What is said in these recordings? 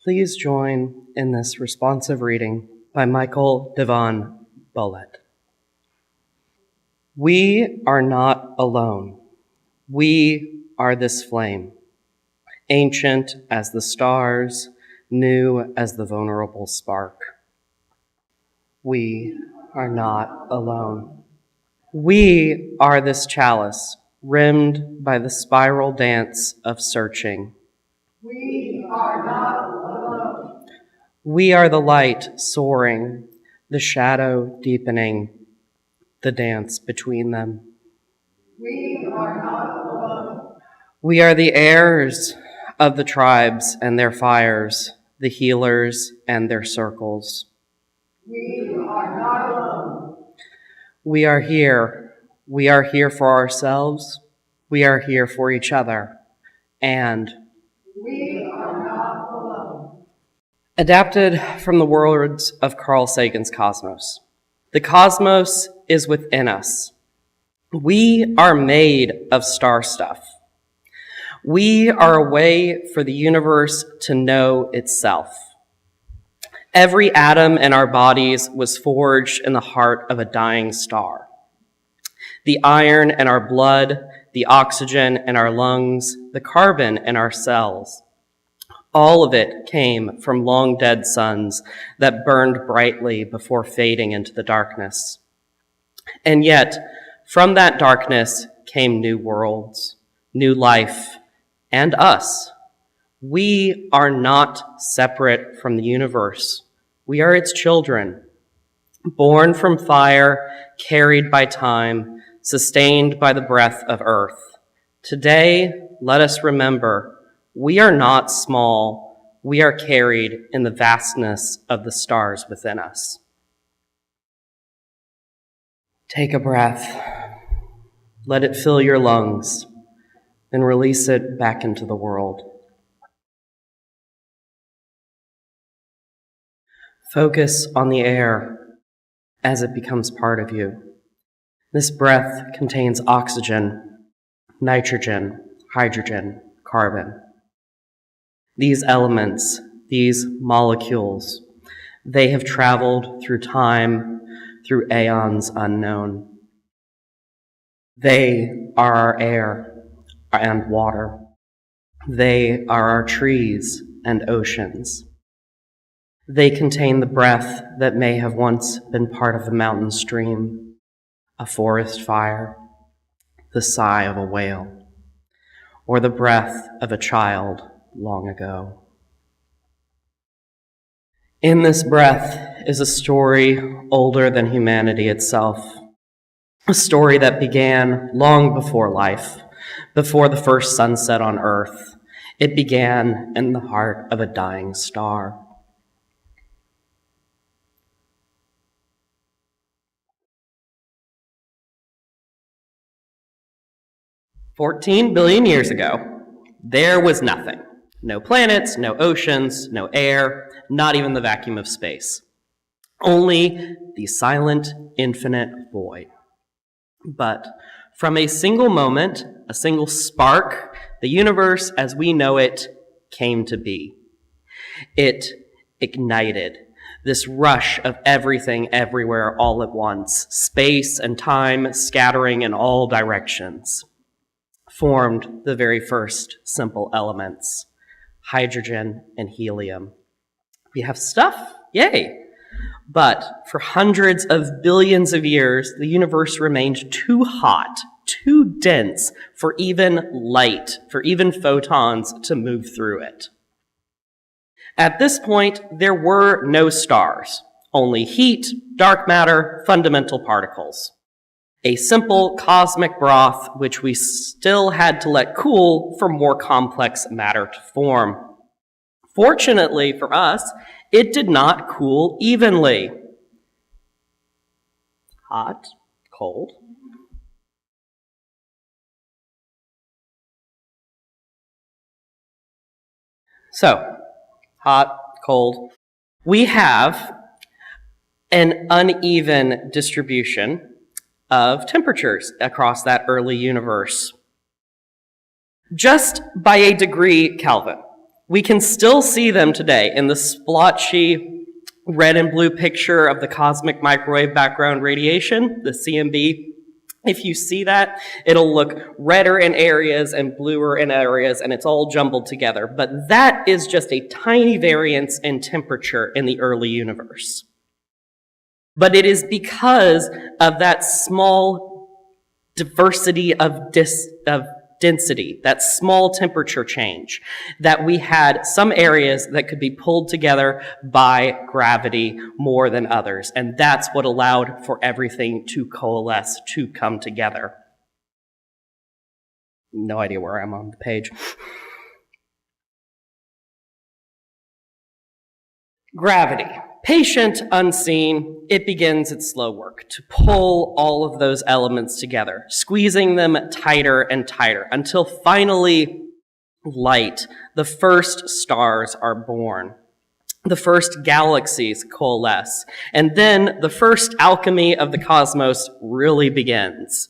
Please join in this responsive reading by Michael Devon Bullitt. We are not alone. We are this flame, ancient as the stars, new as the vulnerable spark. We are not alone. We are this chalice, rimmed by the spiral dance of searching. We are not alone. We are the light soaring, the shadow deepening, the dance between them. We are not alone. We are the heirs of the tribes and their fires, the healers and their circles. We are not alone. We are here. We are here for ourselves. We are here for each other. And we are not alone. Adapted from the words of Carl Sagan's Cosmos. The cosmos is within us. We are made of star stuff. We are a way for the universe to know itself. Every atom in our bodies was forged in the heart of a dying star. The iron in our blood, the oxygen in our lungs, the carbon in our cells, all of it came from long dead suns that burned brightly before fading into the darkness. And yet, from that darkness came new worlds, new life, and us. We are not separate from the universe. We are its children, born from fire, carried by time, sustained by the breath of earth. Today, let us remember, we are not small. We are carried in the vastness of the stars within us. Take a breath. Let it fill your lungs, then release it back into the world. Focus on the air as it becomes part of you. This breath contains oxygen, nitrogen, hydrogen, carbon. These elements, these molecules, they have traveled through time, through aeons unknown. They are our air and water. They are our trees and oceans. They contain the breath that may have once been part of a mountain stream, a forest fire, the sigh of a whale, or the breath of a child long ago. In this breath is a story older than humanity itself, a story that began long before life, before the first sunset on Earth. It began in the heart of a dying star. "14 billion years ago, there was nothing. No planets, no oceans, no air, not even the vacuum of space. Only the silent, infinite void. But from a single moment, a single spark, the universe as we know it came to be. It ignited, this rush of everything everywhere all at once, space and time scattering in all directions, formed the very first simple elements, hydrogen and helium. We have stuff, yay! But for hundreds of billions of years, the universe remained too hot, too dense for even light, for even photons to move through it. At this point, there were no stars, only heat, dark matter, fundamental particles. A simple cosmic broth which we still had to let cool for more complex matter to form. Fortunately for us, it did not cool evenly. Hot, cold. So, hot, cold. We have an uneven distribution of temperatures across that early universe. Just by a degree Kelvin. We can still see them today in the splotchy red and blue picture of the cosmic microwave background radiation, the CMB. If you see that, it'll look redder in areas and bluer in areas, and it's all jumbled together. But that is just a tiny variance in temperature in the early universe. But it is because of that small diversity of density, that small temperature change, that we had some areas that could be pulled together by gravity more than others. And that's what allowed for everything to coalesce, to come together. No idea where I'm on the page. Gravity. Patient, unseen, it begins its slow work to pull all of those elements together, squeezing them tighter and tighter until finally light, the first stars are born. The first galaxies coalesce, and then the first alchemy of the cosmos really begins.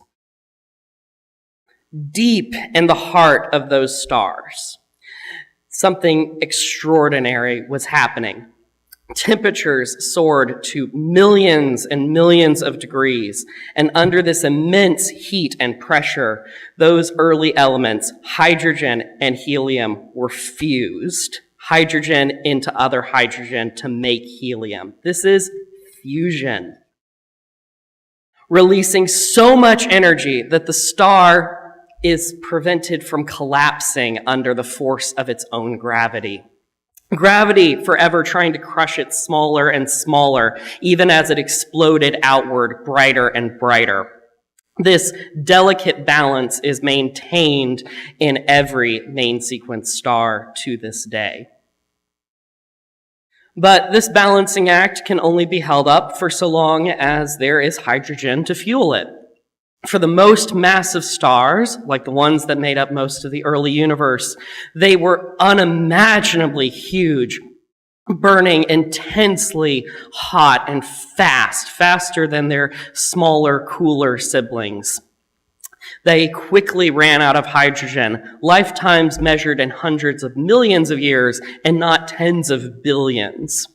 Deep in the heart of those stars, something extraordinary was happening. Temperatures soared to millions and millions of degrees, and under this immense heat and pressure, those early elements, hydrogen and helium, were fused. Hydrogen into other hydrogen to make helium. This is fusion. Releasing so much energy that the star is prevented from collapsing under the force of its own gravity. Gravity forever trying to crush it smaller and smaller, even as it exploded outward brighter and brighter. This delicate balance is maintained in every main sequence star to this day. But this balancing act can only be held up for so long as there is hydrogen to fuel it. For the most massive stars, like the ones that made up most of the early universe, they were unimaginably huge, burning intensely hot and fast, faster than their smaller, cooler siblings. They quickly ran out of hydrogen, lifetimes measured in hundreds of millions of years and not tens of billions.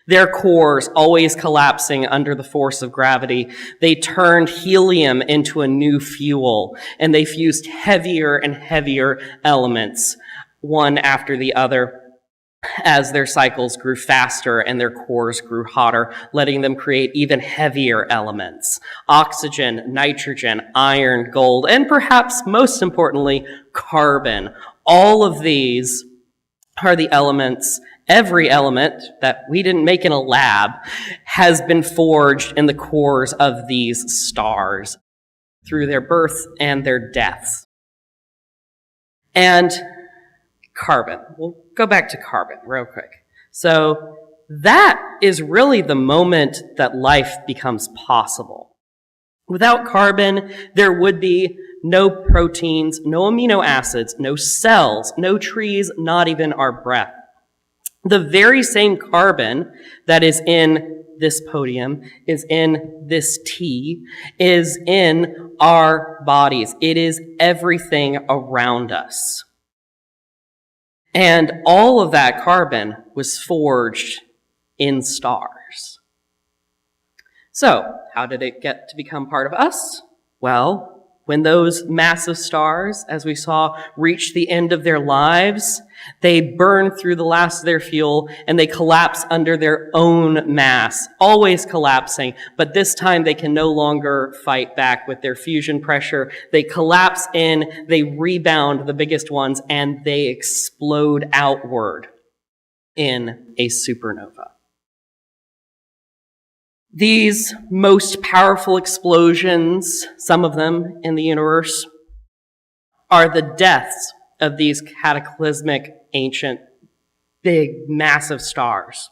Their cores, always collapsing under the force of gravity, they turned helium into a new fuel, and they fused heavier and heavier elements, one after the other, as their cycles grew faster and their cores grew hotter, letting them create even heavier elements. Oxygen, nitrogen, iron, gold, and perhaps most importantly, carbon. All of these are the elements. Every element that we didn't make in a lab has been forged in the cores of these stars through their birth and their deaths. And carbon. We'll go back to carbon real quick. So that is really the moment that life becomes possible. Without carbon, there would be no proteins, no amino acids, no cells, no trees, not even our breath. The very same carbon that is in this podium, is in this tea, is in our bodies. It is everything around us. And all of that carbon was forged in stars. So, how did it get to become part of us? Well, when those massive stars, as we saw, reach the end of their lives, they burn through the last of their fuel and they collapse under their own mass, always collapsing, but this time they can no longer fight back with their fusion pressure. They collapse in, they rebound, the biggest ones, and they explode outward in a supernova. These most powerful explosions, some of them in the universe, are the deaths of these cataclysmic, ancient, big, massive stars.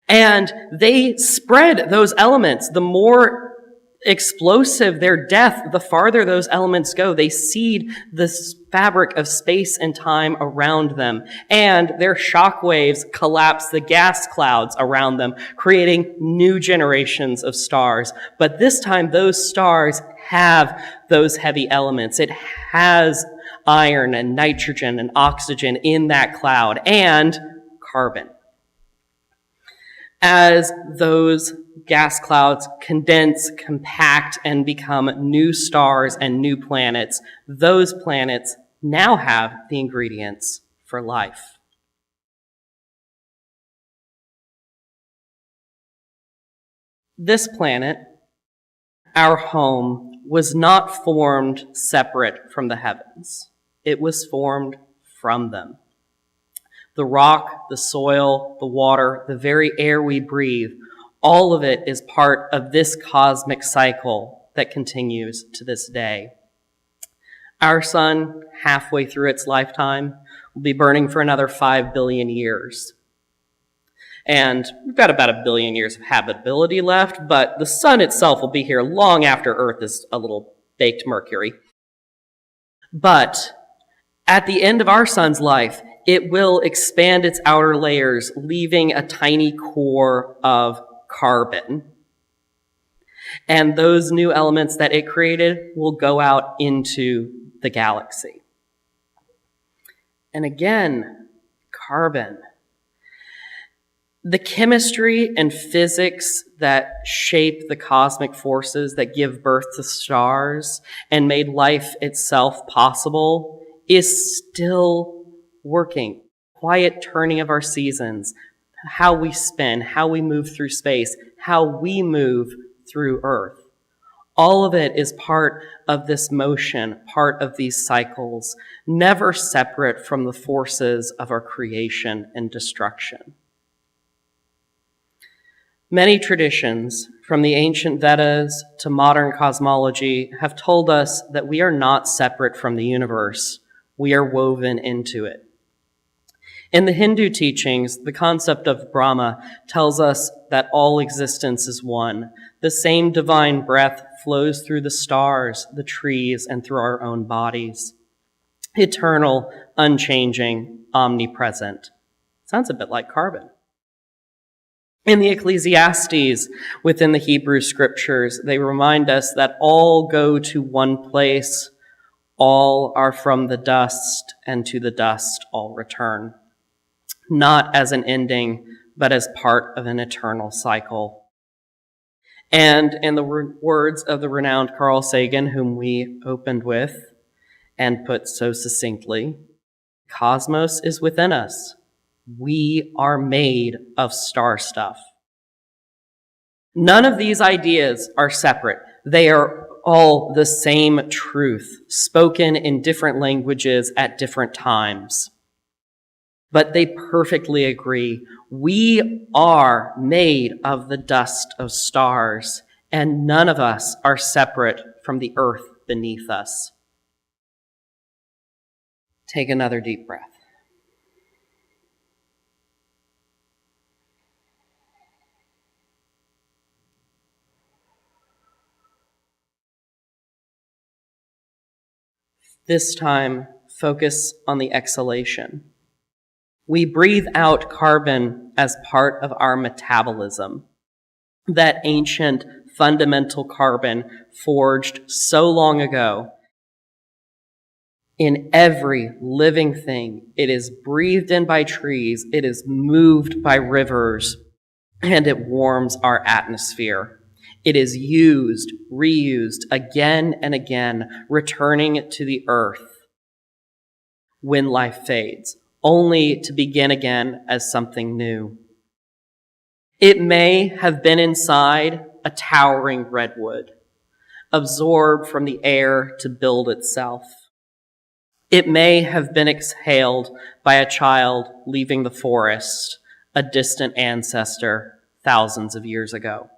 And they spread those elements. The more explosive their death, the farther those elements go. They seed the fabric of space and time around them, and their shock waves collapse the gas clouds around them, creating new generations of stars. But this time, those stars have those heavy elements. It has iron and nitrogen and oxygen in that cloud, and carbon. As those gas clouds condense, compact, and become new stars and new planets, those planets now have the ingredients for life. This planet, our home, was not formed separate from the heavens. It was formed from them. The rock, the soil, the water, the very air we breathe, all of it is part of this cosmic cycle that continues to this day. Our sun, halfway through its lifetime, will be burning for another 5 billion years. And we've got about 1 billion years of habitability left, but the sun itself will be here long after Earth is a little baked Mercury. But at the end of our sun's life, it will expand its outer layers, leaving a tiny core of carbon. And those new elements that it created will go out into the galaxy. And again, carbon. The chemistry and physics that shape the cosmic forces that give birth to stars and made life itself possible is still working. Quiet turning of our seasons, how we spin, how we move through space, how we move through Earth. All of it is part of this motion, part of these cycles, never separate from the forces of our creation and destruction. Many traditions, from the ancient Vedas to modern cosmology, have told us that we are not separate from the universe. We are woven into it. In the Hindu teachings, the concept of Brahma tells us that all existence is one. The same divine breath flows through the stars, the trees, and through our own bodies. Eternal, unchanging, omnipresent. Sounds a bit like carbon. In the Ecclesiastes, within the Hebrew scriptures, they remind us that all go to one place, all are from the dust, and to the dust all return. Not as an ending, but as part of an eternal cycle. And in the words of the renowned Carl Sagan, whom we opened with and put so succinctly, cosmos is within us. We are made of star stuff. None of these ideas are separate. They are all the same truth, spoken in different languages at different times. But they perfectly agree. We are made of the dust of stars, and none of us are separate from the earth beneath us. Take another deep breath. This time, focus on the exhalation. We breathe out carbon as part of our metabolism. That ancient, fundamental carbon forged so long ago. In every living thing, it is breathed in by trees, it is moved by rivers, and it warms our atmosphere. It is used, reused again and again, returning to the earth when life fades, only to begin again as something new. It may have been inside a towering redwood, absorbed from the air to build itself. It may have been exhaled by a child leaving the forest, a distant ancestor thousands of years ago.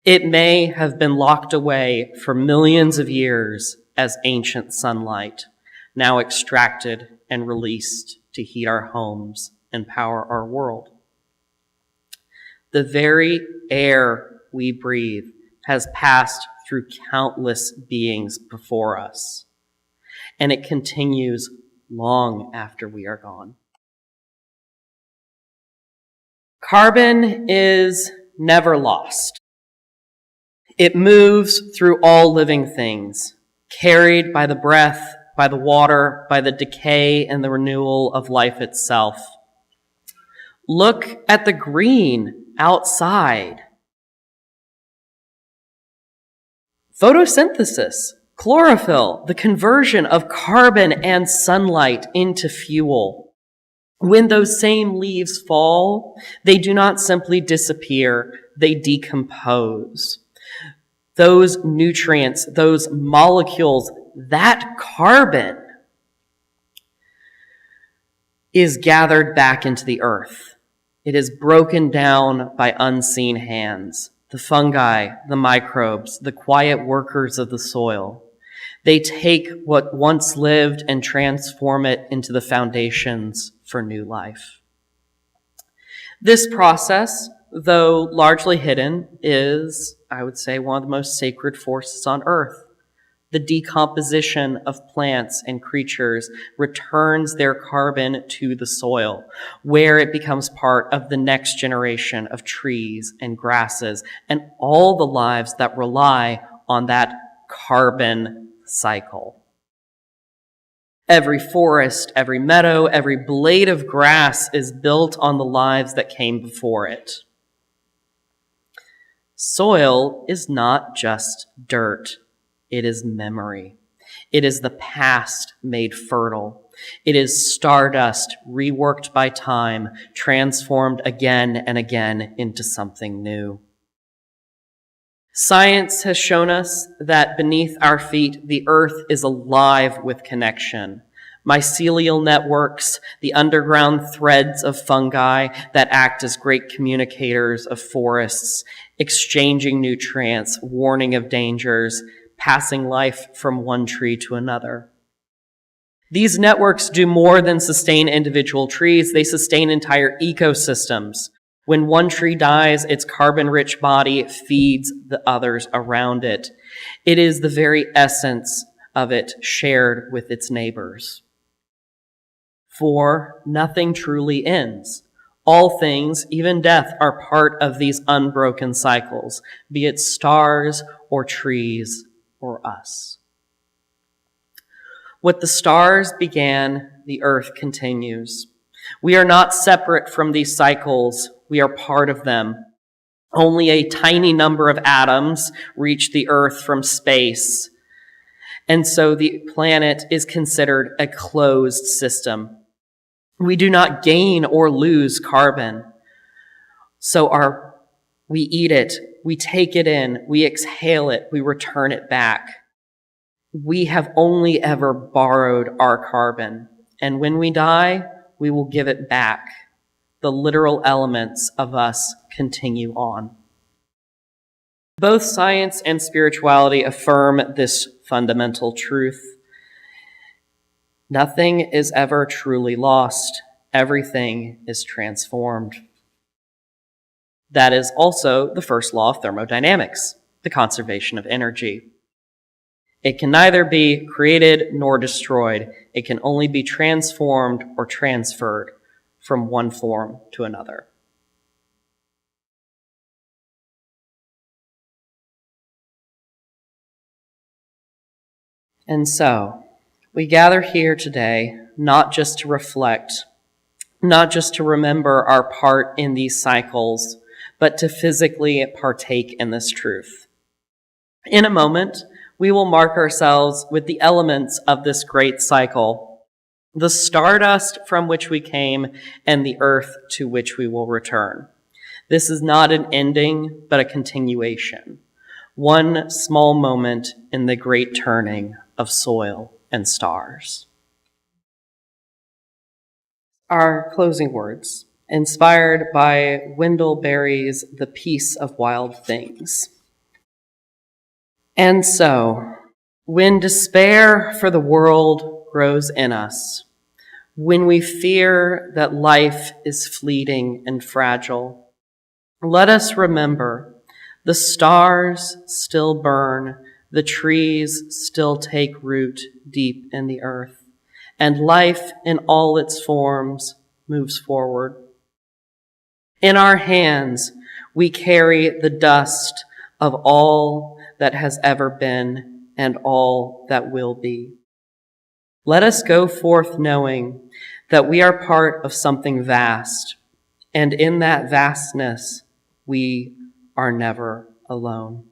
It may have been locked away for millions of years as ancient sunlight, now extracted and released to heat our homes and power our world. The very air we breathe has passed through countless beings before us, and it continues long after we are gone. Carbon is never lost. It moves through all living things, carried by the breath by the water, by the decay and the renewal of life itself. Look at the green outside. Photosynthesis, chlorophyll, the conversion of carbon and sunlight into fuel. When those same leaves fall, they do not simply disappear, they decompose. Those nutrients, those molecules, that carbon is gathered back into the earth. It is broken down by unseen hands. The fungi, the microbes, the quiet workers of the soil. They take what once lived and transform it into the foundations for new life. This process, though largely hidden, is, I would say, one of the most sacred forces on earth. The decomposition of plants and creatures returns their carbon to the soil, where it becomes part of the next generation of trees and grasses and all the lives that rely on that carbon cycle. Every forest, every meadow, every blade of grass is built on the lives that came before it. Soil is not just dirt. It is memory. It is the past made fertile. It is stardust reworked by time, transformed again and again into something new. Science has shown us that beneath our feet, the earth is alive with connection. Mycelial networks, the underground threads of fungi that act as great communicators of forests, exchanging nutrients, warning of dangers, passing life from one tree to another. These networks do more than sustain individual trees, they sustain entire ecosystems. When one tree dies, its carbon-rich body feeds the others around it. It is the very essence of it shared with its neighbors. For nothing truly ends. All things, even death, are part of these unbroken cycles, be it stars or trees or us. What the stars began, the earth continues. We are not separate from these cycles. We are part of them. Only a tiny number of atoms reach the earth from space. And so the planet is considered a closed system. We do not gain or lose carbon. So we eat it, we take it in, we exhale it, we return it back. We have only ever borrowed our carbon. And when we die, we will give it back. The literal elements of us continue on. Both science and spirituality affirm this fundamental truth. Nothing is ever truly lost. Everything is transformed. That is also the first law of thermodynamics, the conservation of energy. It can neither be created nor destroyed. It can only be transformed or transferred from one form to another. And so, we gather here today not just to reflect, not just to remember our part in these cycles, but to physically partake in this truth. In a moment, we will mark ourselves with the elements of this great cycle, the stardust from which we came and the earth to which we will return. This is not an ending, but a continuation. One small moment in the great turning of soil and stars. Our closing words, inspired by Wendell Berry's The Peace of Wild Things. And so, when despair for the world grows in us, when we fear that life is fleeting and fragile, let us remember the stars still burn, the trees still take root deep in the earth, and life in all its forms moves forward. In our hands, we carry the dust of all that has ever been and all that will be. Let us go forth knowing that we are part of something vast, and in that vastness, we are never alone.